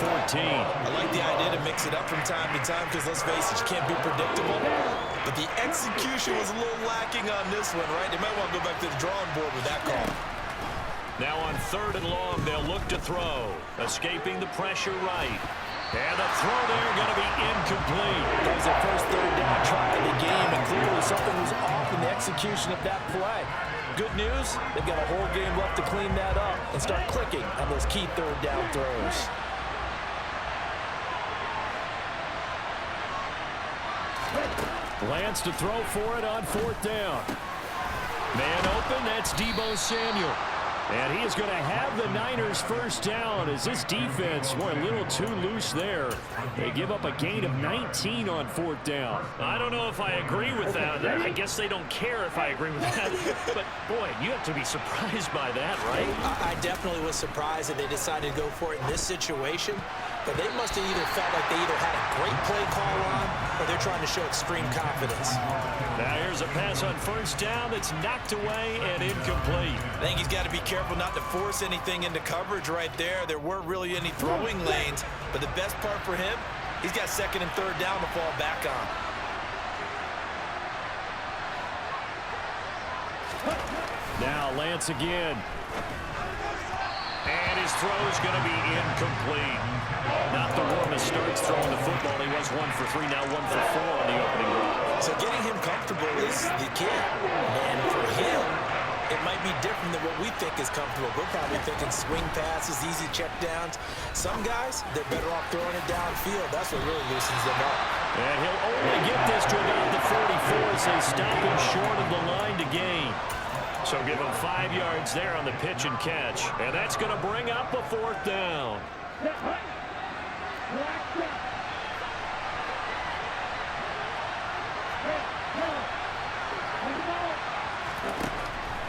I like the idea to mix it up from time to time because, let's face it, you can't be predictable. But the execution was a little lacking on this one, right? They might want to go back to the drawing board with that call. Now on 3rd and long, they'll look to throw. Escaping the pressure right. And the throw there going to be incomplete. That was their first 3rd down try of the game, and clearly something was off in the execution of that play. Good news, they've got a whole game left to clean that up and start clicking on those key 3rd down throws. Lance to throw for it on 4th down. Man open, that's Deebo Samuel. And he is going to have the Niners first down as this defense were a little too loose there. They give up a gain of 19 on 4th down. I don't know if I agree with that. I guess they don't care if I agree with that. But, boy, you have to be surprised by that, right? I definitely was surprised that they decided to go for it in this situation. But they must have either felt like they either had a great play call on or they're trying to show extreme confidence. Now here's a pass on 1st down that's knocked away and incomplete. I think he's got to be careful not to force anything into coverage right there. There weren't really any throwing lanes. But the best part for him, he's got 2nd and 3rd down to fall back on. Now Lance again. And his throw is going to be incomplete. Not the warmest starts throwing the football. He was 1 for 3, now 1 for 4 on the opening drive. So getting him comfortable is the key. And for him, it might be different than what we think is comfortable. We're probably thinking swing passes, easy checkdowns. Some guys, they're better off throwing it downfield. That's what really loosens them up. And he'll only get this to about the 44 as they stop him short of the line to gain. So give him 5 yards there on the pitch and catch. And that's going to bring up a 4th down.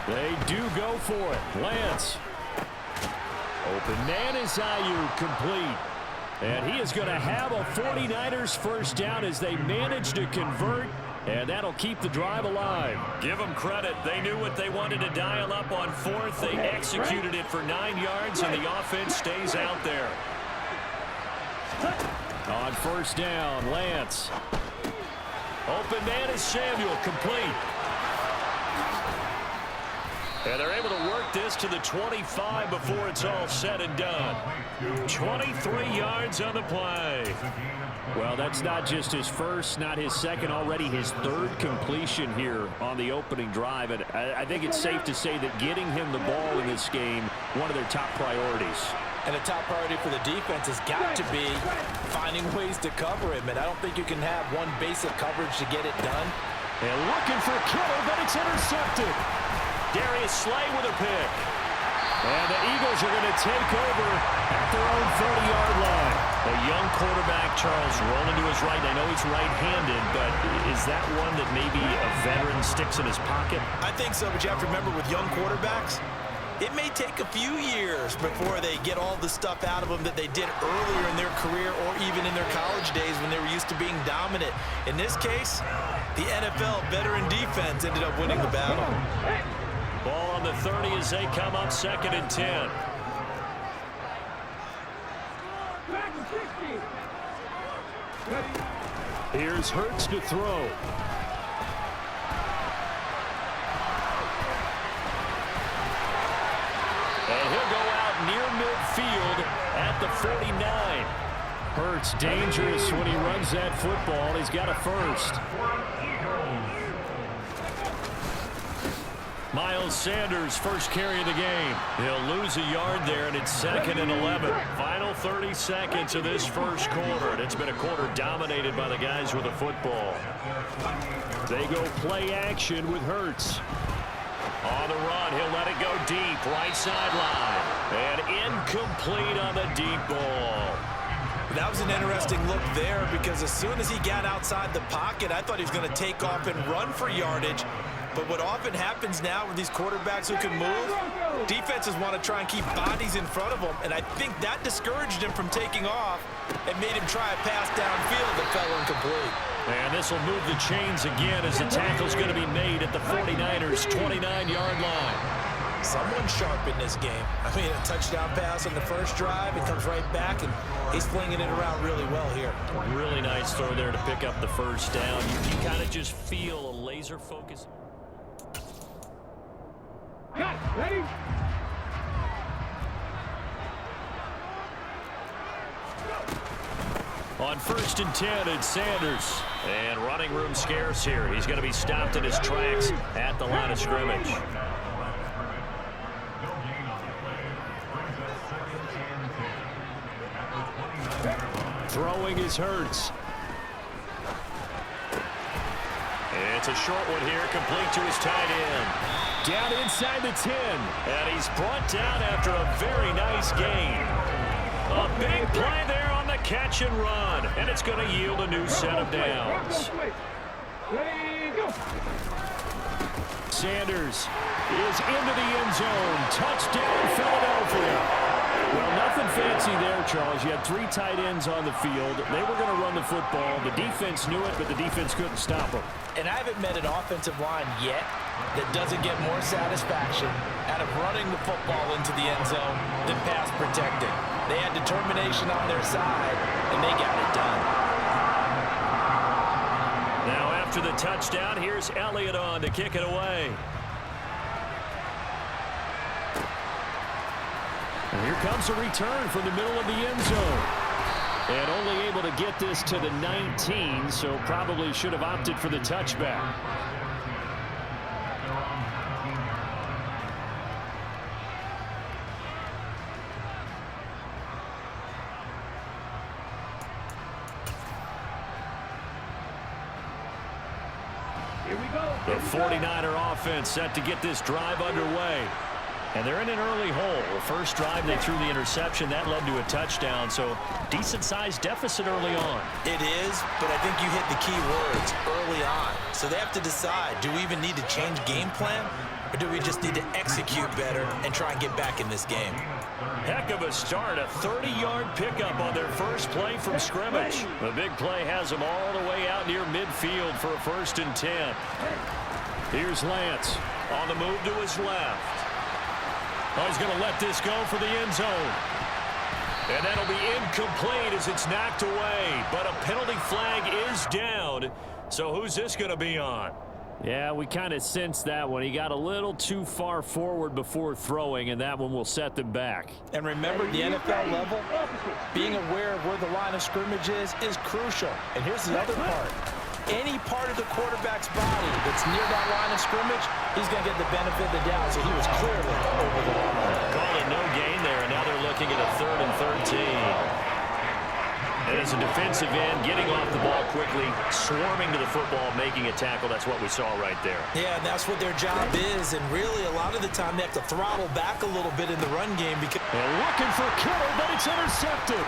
They do go for it. Lance. Open man is Ayuk, complete. And he is going to have a 49ers first down as they manage to convert. And that'll keep the drive alive. Give them credit. They knew what they wanted to dial up on 4th. They executed it for 9 yards, and the offense stays out there. On 1st down, Lance. Open man is Samuel, complete. And they're able to work this to the 25 before it's all said and done. 23 yards on the play. Well, that's not just his first, not his second, already his 3rd completion here on the opening drive. And I think it's safe to say that getting him the ball in this game, one of their top priorities. And the top priority for the defense has got to be finding ways to cover him. And I don't think you can have one basic coverage to get it done. And looking for Kittle, but it's intercepted. Darius Slay with a pick. And the Eagles are going to take over at their own 30-yard line. A young quarterback, Charles, rolling to his right. I know he's right-handed, but is that one that maybe a veteran sticks in his pocket? I think so, but you have to remember with young quarterbacks, it may take a few years before they get all the stuff out of them that they did earlier in their career or even in their college days when they were used to being dominant. In this case, the NFL veteran defense ended up winning the battle. Ball on the 30 as they come up 2nd and 10. Here's Hurts to throw. And he'll go out near midfield at the 49. Hurts dangerous when he runs that football. He's got a first. Miles Sanders, first carry of the game. He'll lose a yard there, and it's 2nd and 11. Final 30 seconds of this first quarter, and it's been a quarter dominated by the guys with the football. They go play action with Hurts. On the run, he'll let it go deep, right sideline. And incomplete on the deep ball. That was an interesting look there because as soon as he got outside the pocket, I thought he was going to take off and run for yardage. But what often happens now with these quarterbacks who can move, defenses want to try and keep bodies in front of them, and I think that discouraged him from taking off and made him try a pass downfield that fell incomplete. And this will move the chains again as the tackle's going to be made at the 49ers' 29-yard line. someone sharp in this game. I mean, a touchdown pass on the first drive, it comes right back, and he's flinging it around really well here. Really nice throw there to pick up the first down. You kind of just feel a laser focus. Ready? On 1st and 10, it's Sanders. And running room scarce here. He's going to be stopped in his tracks at the line of scrimmage. Throwing is Hurts. It's a short one here, complete to his tight end. Down inside the 10. And he's brought down after a very nice gain. A big play there on the catch and run. And it's going to yield a new set of downs. Sanders is into the end zone. Touchdown, Philadelphia. Well, nothing fancy there, Charles. You had 3 tight ends on the field. They were going to run the football. The defense knew it, but the defense couldn't stop them. And I haven't met an offensive line yet that doesn't get more satisfaction out of running the football into the end zone than pass protecting. They had determination on their side, and they got it done. Now after the touchdown, here's Elliott on to kick it away. And here comes a return from the middle of the end zone. And only able to get this to the 19, so probably should have opted for the touchback. Here we go. The 49er offense set to get this drive underway. And they're in an early hole. The first drive, they threw the interception. That led to a touchdown, so decent-sized deficit early on. It is, but I think you hit the key words early on. So they have to decide, do we even need to change game plan, or do we just need to execute better and try and get back in this game? Heck of a start, a 30-yard pickup on their first play from scrimmage. The big play has them all the way out near midfield for a 1st and 10. Here's Lance on the move to his left. Oh, he's going to let this go for the end zone. And that'll be incomplete as it's knocked away. But a penalty flag is down. So who's this going to be on? Yeah, we kind of sensed that one. He got a little too far forward before throwing, and that one will set them back. And remember, the NFL level, being aware of where the line of scrimmage is crucial. And here's the other part. Any part of the quarterback's body that's near that line of scrimmage, he's going to get the benefit of the doubt. So he was clearly over the line. Calling no gain there, and now they're looking at a 3rd and 13. And as a defensive end, getting off the ball quickly, swarming to the football, making a tackle, that's what we saw right there. Yeah, and that's what their job is. And really, a lot of the time, they have to throttle back a little bit in the run game. Because they're looking for Kittle, but it's intercepted.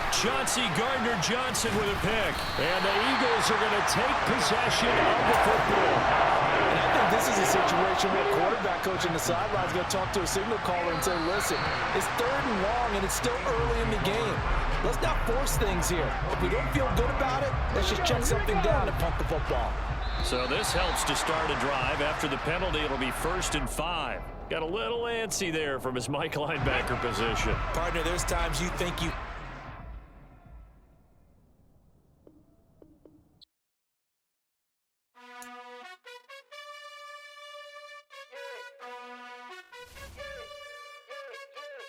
Chauncey Gardner-Johnson with a pick. And the Eagles are going to take possession of the football. And I think this is a situation where quarterback coach in the sideline is going to talk to a signal caller and say, listen, it's 3rd and long, and it's still early in the game. Let's not force things here. If we don't feel good about it, let's just check something down and punt the football. So this helps to start a drive. After the penalty, it'll be 1st and 5. Got a little antsy there from his Mike linebacker position. Partner, there's times you think you...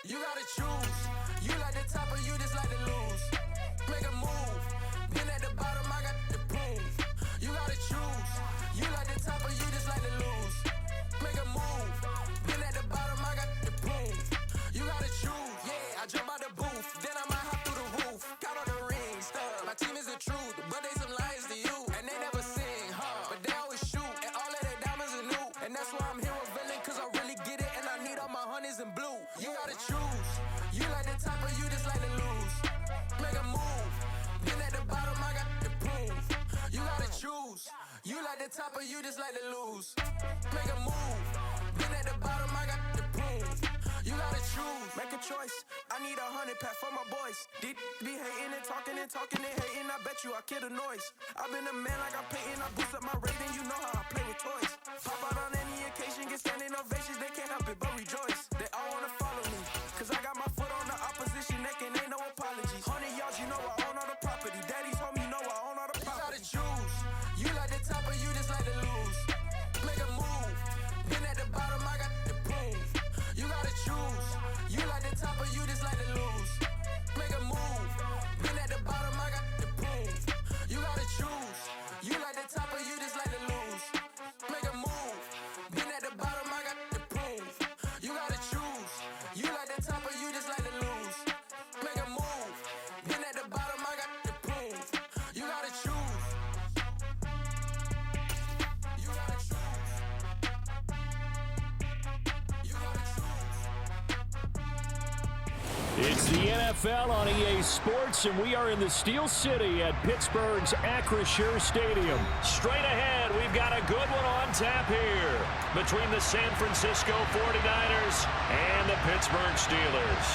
You gotta choose. You like the top or you just like to lose. Make a move. Been at the bottom, I got the proof. You gotta choose. You like the top or you just like to lose. Make a move. Been at the bottom, I got the proof. You gotta choose. Yeah, I jump out the booth. Then I might hop through the roof. Count on the rings. My team is the truth, but they some liars to you. And they never sing, but they always shoot. And all of their diamonds are new. And that's why I'm here revealing, cause I really get it. And I need all my honeys in blue. You gotta choose. You like the top or you just like to lose. Make a move. Been at the bottom, I got the proof. You gotta choose. You like the top or you just like to lose. Make a move. Been at the bottom, I got the proof. You gotta choose. Make a choice. I need 100 pack for my boys. Be hating and talking and hating. I bet you I kill the noise. I've been a man like I'm Peyton. I boost up my rating. You know how I play with toys. Pop out on any occasion, get standing ovations. They can't help it but rejoice. They all wanna follow me, cause I got my foot on the opposition neck and ain't no apologies. 100 yards, you know I own all the property. Daddy's home, you know I own all the property. You gotta choose. You like the top or you just like to lose. Make a move. Been at the bottom, I got the proof. You gotta choose. You like the top or you just like to lose. Make a move. Been at the bottom, I got the proof. You gotta choose. You like the top or you just like to lose. Make a move. Been at the bottom, I got the proof. You gotta choose. You like the top or you just like to lose. Make a move. Been at the bottom, I got the proof. You gotta choose. You gotta choose. You gotta choose. It's the NFL on EA Sports, and we are in the Steel City at Pittsburgh's Acrisure Stadium. Straight ahead, we've got a good one on tap here between the San Francisco 49ers and the Pittsburgh Steelers.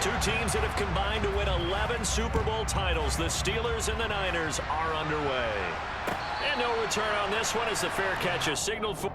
Two teams that have combined to win 11 Super Bowl titles. The Steelers and the Niners are underway. And no return on this one as the fair catch is signaled for.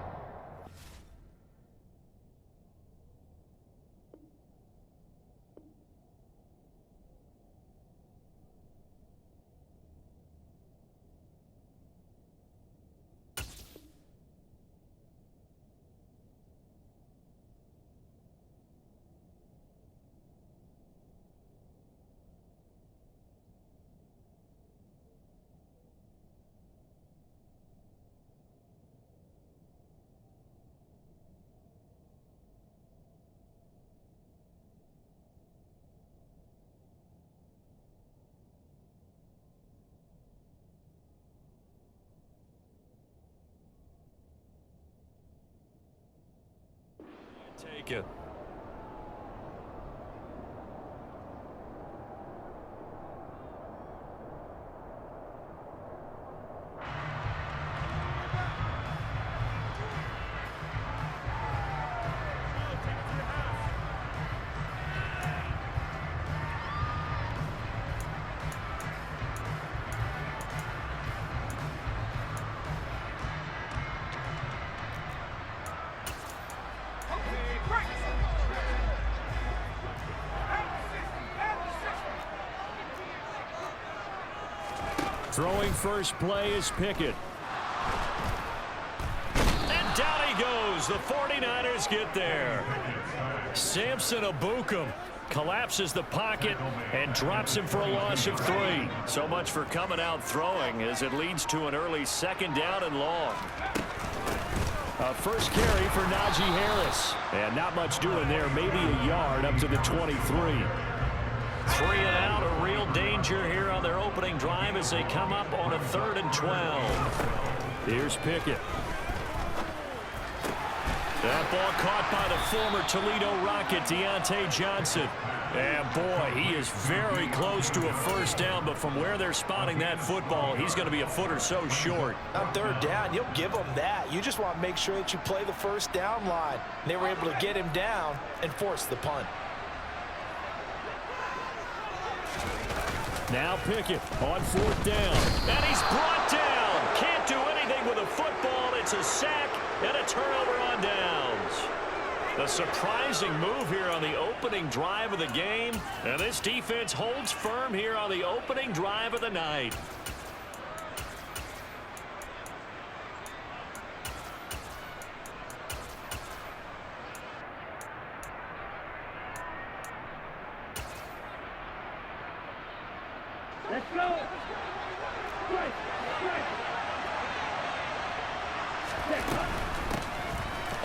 Take it. Throwing first play is Pickett. And down he goes. The 49ers get there. Samson Ebukam collapses the pocket and drops him for a loss of 3. So much for coming out throwing as it leads to an early second down and long. A first carry for Najee Harris. And not much doing there. Maybe a yard up to the 23. 3 and out, a real danger here on their opening drive as they come up on a 3rd and 12. Here's Pickett. That ball caught by the former Toledo Rocket, Deontay Johnson. And boy, he is very close to a first down, but from where they're spotting that football, he's going to be a foot or so short. On 3rd down, you'll give them that. You just want to make sure that you play the first down line. They were able to get him down and force the punt. Now Pickett on 4th down. And he's brought down. Can't do anything with a football. It's a sack and a turnover on downs. A surprising move here on the opening drive of the game. And this defense holds firm here on the opening drive of the night. Let's go. Strike.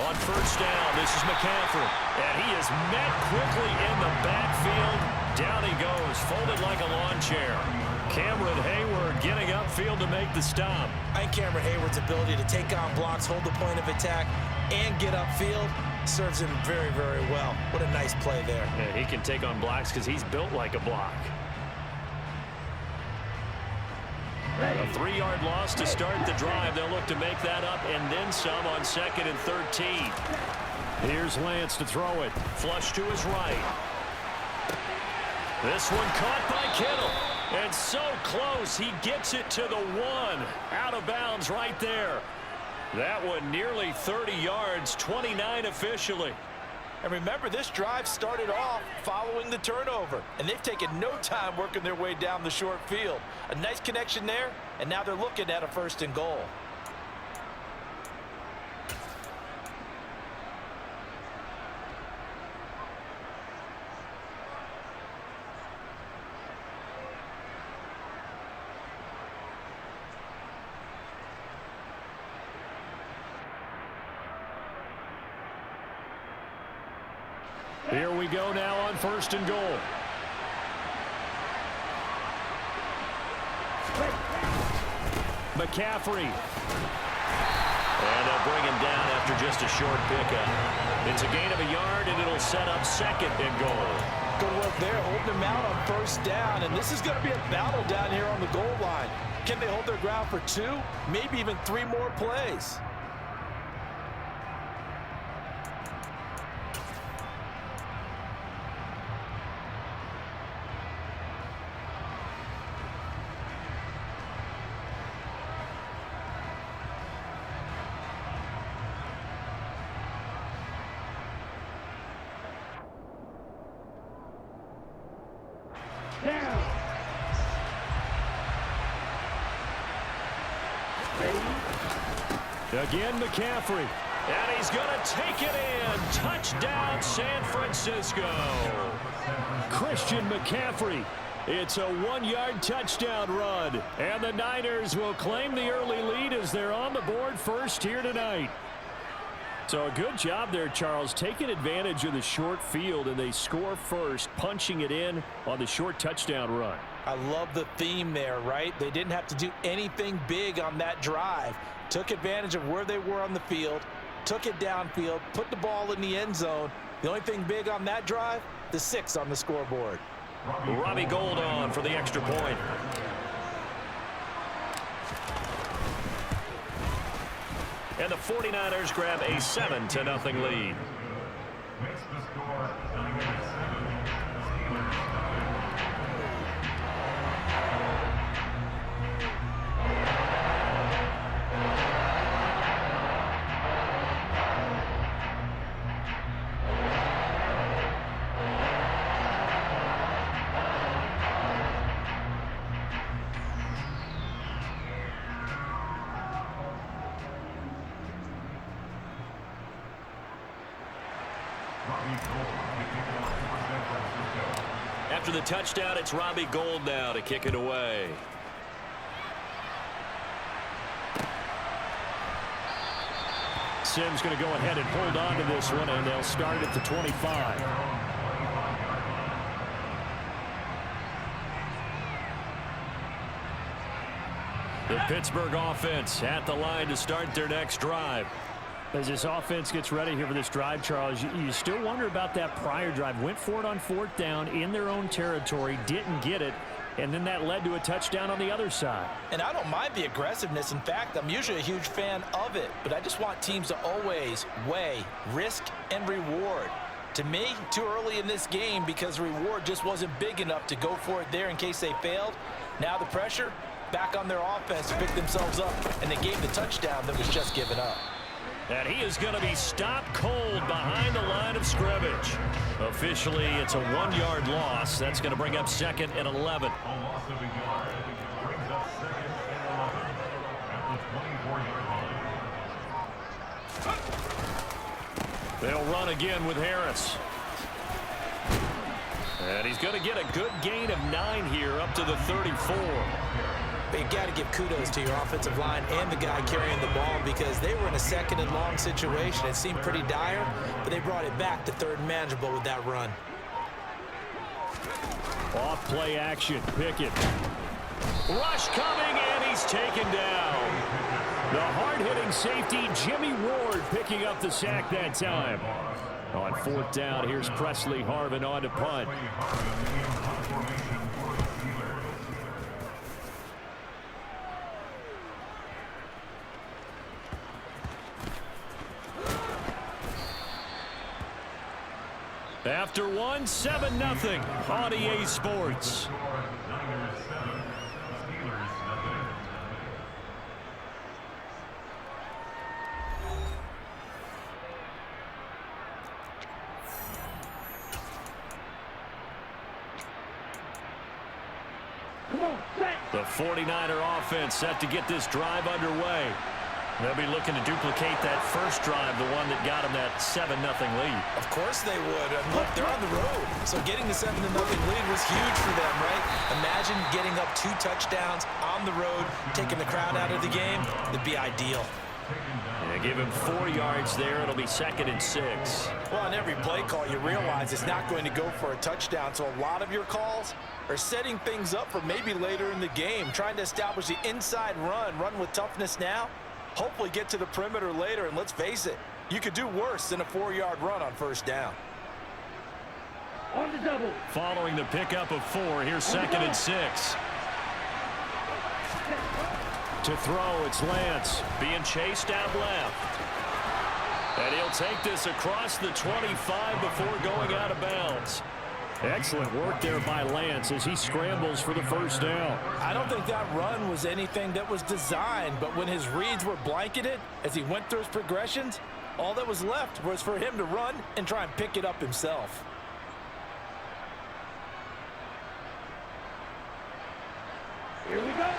On 1st down, this is McCaffrey. And he is met quickly in the backfield. Down he goes, folded like a lawn chair. Cameron Hayward getting upfield to make the stop. I think Cameron Hayward's ability to take on blocks, hold the point of attack, and get upfield serves him very, very well. What a nice play there. Yeah, he can take on blocks because he's built like a block. A 3-yard loss to start the drive. They'll look to make that up and then some on 2nd and 13. Here's Lance to throw it. Flush to his right. This one caught by Kittle. And so close, he gets it to the 1. Out of bounds right there. That one nearly 30 yards, 29 officially. And remember, this drive started off following the turnover. And they've taken no time working their way down the short field. A nice connection there, and now they're looking at a 1st and goal. Here we go now on 1st and goal. McCaffrey. And they'll bring him down after just a short pickup. It's a gain of a yard, and it'll set up 2nd and goal. Good work there, holding him out on 1st down. And this is going to be a battle down here on the goal line. Can they hold their ground for 2, maybe even 3 more plays? Again, McCaffrey. And he's going to take it in. Touchdown, San Francisco. Christian McCaffrey. It's a 1-yard touchdown run. And the Niners will claim the early lead as they're on the board first here tonight. So a good job there, Charles, taking advantage of the short field, and they score first, punching it in on the short touchdown run. I love the theme there, right? They didn't have to do anything big on that drive. Took advantage of where they were on the field, took it downfield, put the ball in the end zone. The only thing big on that drive, the 6 on the scoreboard. Robbie Gould on for the extra point. And the 49ers grab a 7-0 lead. After the touchdown, it's Robbie Gould now to kick it away. Sims going to go ahead and hold on to this one, and they'll start at the 25. The Pittsburgh offense at the line to start their next drive. As this offense gets ready here for this drive, Charles, you still wonder about that prior drive. Went for it on 4th down in their own territory, didn't get it, and then that led to a touchdown on the other side. And I don't mind the aggressiveness. In fact, I'm usually a huge fan of it, but I just want teams to always weigh risk and reward. To me, too early in this game because reward just wasn't big enough to go for it there in case they failed. Now the pressure back on their offense to pick themselves up, and they gave the touchdown that was just given up. And he is going to be stopped cold behind the line of scrimmage. Officially, it's a 1-yard loss. That's going to bring up 2nd and 11. They'll run again with Harris. And he's going to get a good gain of 9 here up to the 34. But you got to give kudos to your offensive line and the guy carrying the ball because they were in a 2nd and long situation. It seemed pretty dire, but they brought it back to 3rd and manageable with that run. Off play action. Pickett. Rush coming, and he's taken down. The hard-hitting safety, Jimmy Ward, picking up the sack that time. On 4th down, here's Presley Harvin on to punt. After one, 7-0 on EA Sports. The 49er offense set to get this drive underway. They'll be looking to duplicate that first drive, the one that got them that 7-0 lead. Of course they would. And look, they're on the road. So getting the 7-0 lead was huge for them, right? Imagine getting up 2 touchdowns on the road, taking the crowd out of the game. It'd be ideal. Yeah, give him 4 yards there. It'll be 2nd and 6. Well, on every play call, you realize it's not going to go for a touchdown. So a lot of your calls are setting things up for maybe later in the game, trying to establish the inside run with toughness now. Hopefully get to the perimeter later, and let's face it, you could do worse than a 4-yard run on first down. On the double. Following the pickup of 4, here's 2nd and 6. To throw, it's Lance. Being chased out left. And he'll take this across the 25 before going out of bounds. Excellent work there by Lance as he scrambles for the first down. I don't think that run was anything that was designed, but when his reads were blanketed as he went through his progressions, all that was left was for him to run and try and pick it up himself. Here we go.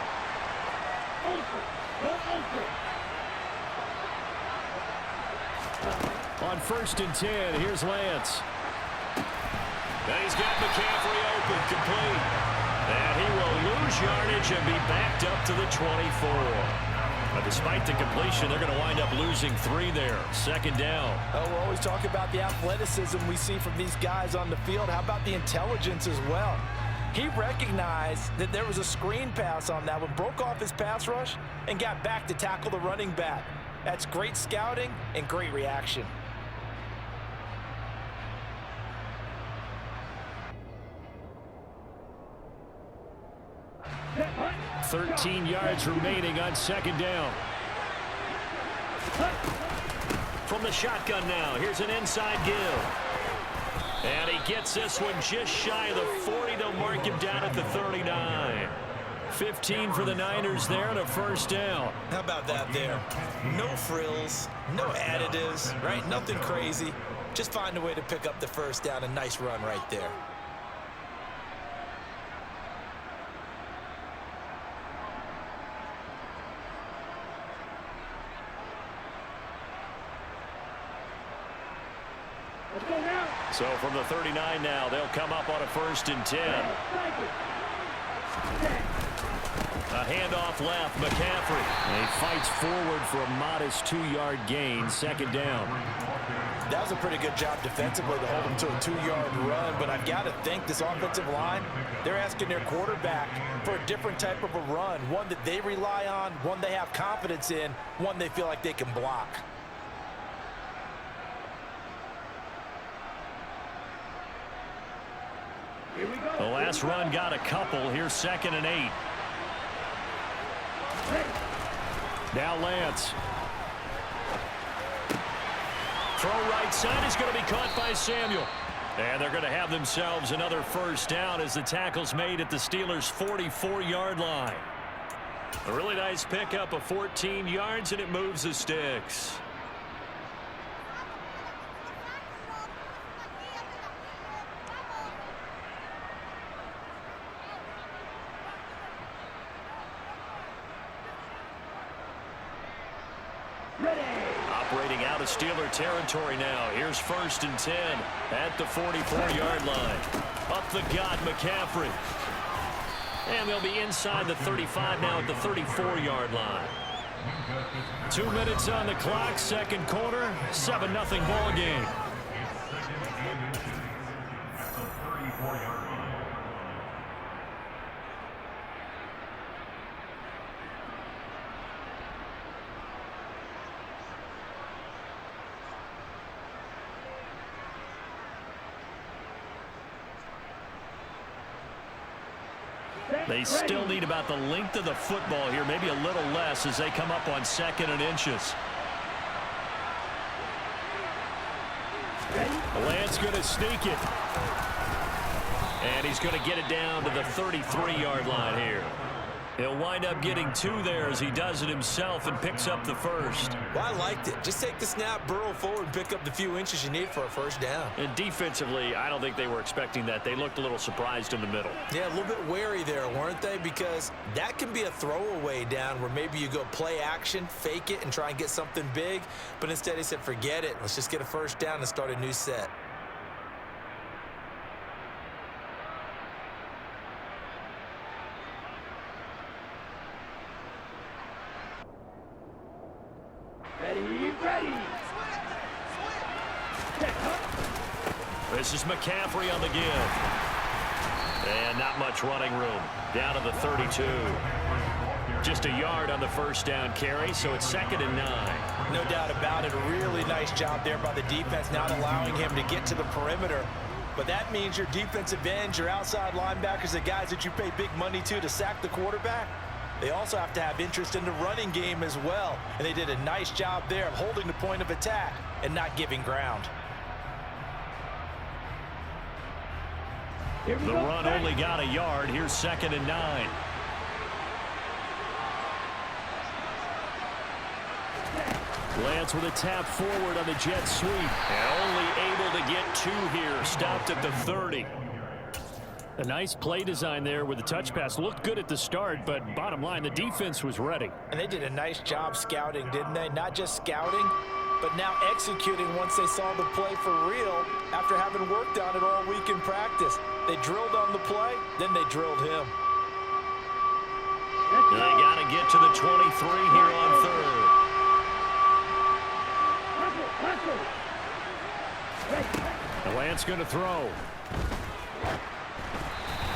On 1st and 10, here's Lance. And he's got McCaffrey open, complete. And he will lose yardage and be backed up to the 24. But despite the completion, they're going to wind up losing 3 there. 2nd down. Oh, we're always talking about the athleticism we see from these guys on the field. How about the intelligence as well? He recognized that there was a screen pass on that one, broke off his pass rush, and got back to tackle the running back. That's great scouting and great reaction. 13 yards remaining on 2nd down. From the shotgun now, here's an inside give. And he gets this one just shy of the 40. They'll mark him down at the 39. 15 for the Niners there and a first down. How about that there? No frills, no additives, right? Nothing crazy. Just find a way to pick up the first down. A nice run right there. Let's go now. So from the 39 now, they'll come up on a 1st and 10. A handoff left, McCaffrey. And he fights forward for a modest 2-yard gain, 2nd down. That was a pretty good job defensively to hold him to a 2-yard run, but I've got to think this offensive line, they're asking their quarterback for a different type of a run, one that they rely on, one they have confidence in, one they feel like they can block. Here we go. The last run got a couple. Here's 2nd and 8. Now Lance. Throw right side is going to be caught by Samuel. And they're going to have themselves another first down as the tackle's made at the Steelers' 44-yard line. A really nice pickup of 14 yards, and it moves the sticks. Operating out of Steeler territory now. Here's 1st and 10 at the 44-yard line. Up the gut, McCaffrey. And they'll be inside the 35 now at the 34-yard line. 2 minutes on the clock, 2nd quarter, 7-0 ball game. They still need about the length of the football here, maybe a little less as they come up on 2nd and inches. Lance going to sneak it. And he's going to get it down to the 33-yard line here. He'll wind up getting 2 there as he does it himself and picks up the first. Well, I liked it. Just take the snap, burrow forward, and pick up the few inches you need for a first down. And defensively, I don't think they were expecting that. They looked a little surprised in the middle. Yeah, a little bit wary there, weren't they? Because that can be a throwaway down where maybe you go play action, fake it, and try and get something big. But instead he said, forget it. Let's just get a first down and start a new set. Ready. This is McCaffrey on the give. And not much running room. Down to the 32. Just a yard on the first down carry, so it's 2nd and 9. No doubt about it. A really nice job there by the defense, not allowing him to get to the perimeter. But that means your defensive ends, your outside linebackers, the guys that you pay big money to sack the quarterback, they also have to have interest in the running game as well. And they did a nice job there of holding the point of attack and not giving ground. The run only got a yard. Here's 2nd and 9. Lance with a tap forward on the jet sweep. And only able to get 2 here. Stopped at the 30. A nice play design there with the touch pass. Looked good at the start, but bottom line, the defense was ready. And they did a nice job scouting, didn't they? Not just scouting, but now executing once they saw the play for real after having worked on it all week in practice. They drilled on the play, then they drilled him. They got to get to the 23 here on 3rd. And Lance going to throw.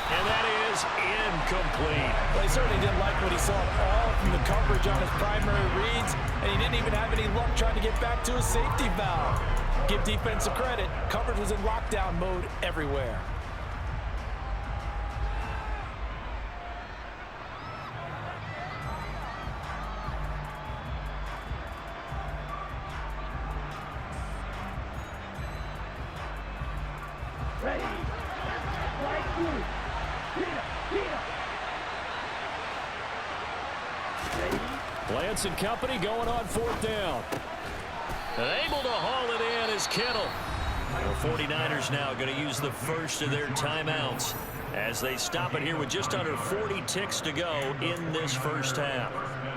And that is incomplete. Well, he certainly didn't like what he saw at all from the coverage on his primary reads, and he didn't even have any luck trying to get back to his safety valve. Give defense a credit. Coverage was in lockdown mode everywhere. Ready. Lance and company going on 4th down. And able to haul it in is Kittle. The 49ers now going to use the first of their timeouts as they stop it here with just under 40 ticks to go in this first half.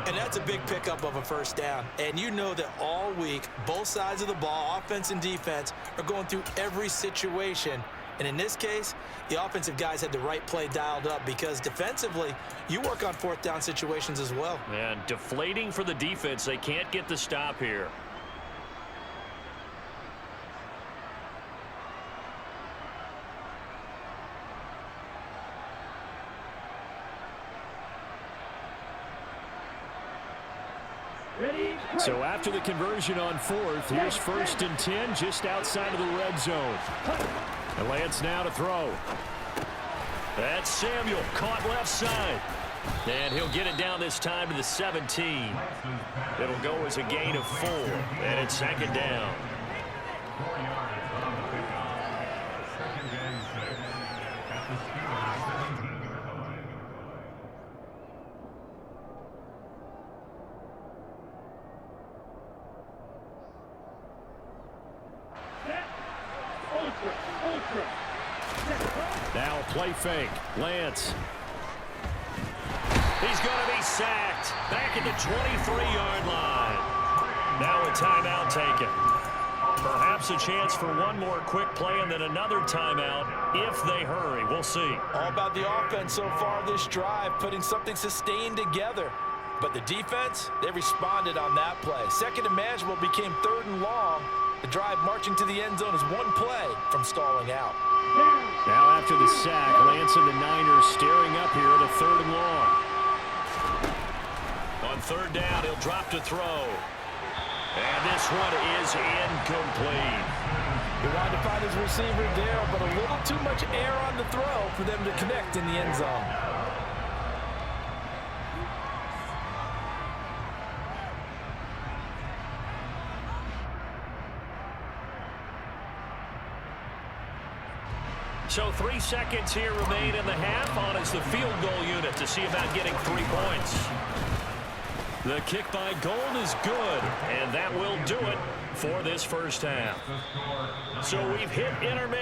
And that's a big pickup of a first down. And you know that all week, both sides of the ball, offense and defense, are going through every situation. And in this case, the offensive guys had the right play dialed up because defensively, you work on 4th down situations as well. And deflating for the defense. They can't get the stop here. So after the conversion on 4th, here's 1st and 10 just outside of the red zone. And Lance now to throw. That's Samuel caught left side. And he'll get it down this time to the 17. It'll go as a gain of 4. And it's 2nd down. Now a play fake. Lance. He's going to be sacked back at the 23-yard line. Now a timeout taken. Perhaps a chance for one more quick play and then another timeout if they hurry. We'll see. All about the offense so far this drive, putting something sustained together. But the defense, they responded on that play. 2nd and manageable became 3rd and long. The drive marching to the end zone is one play from stalling out. Now after the sack, Lance and the Niners staring up here at a 3rd and long. On 3rd down, he'll drop to throw. And this one is incomplete. He wanted to find his receiver there, but a little too much air on the throw for them to connect in the end zone. So 3 seconds here remain in the half. On is the field goal unit to see about getting 3 points. The kick by Gold is good, and that will do it for this first half. So we've hit intermission.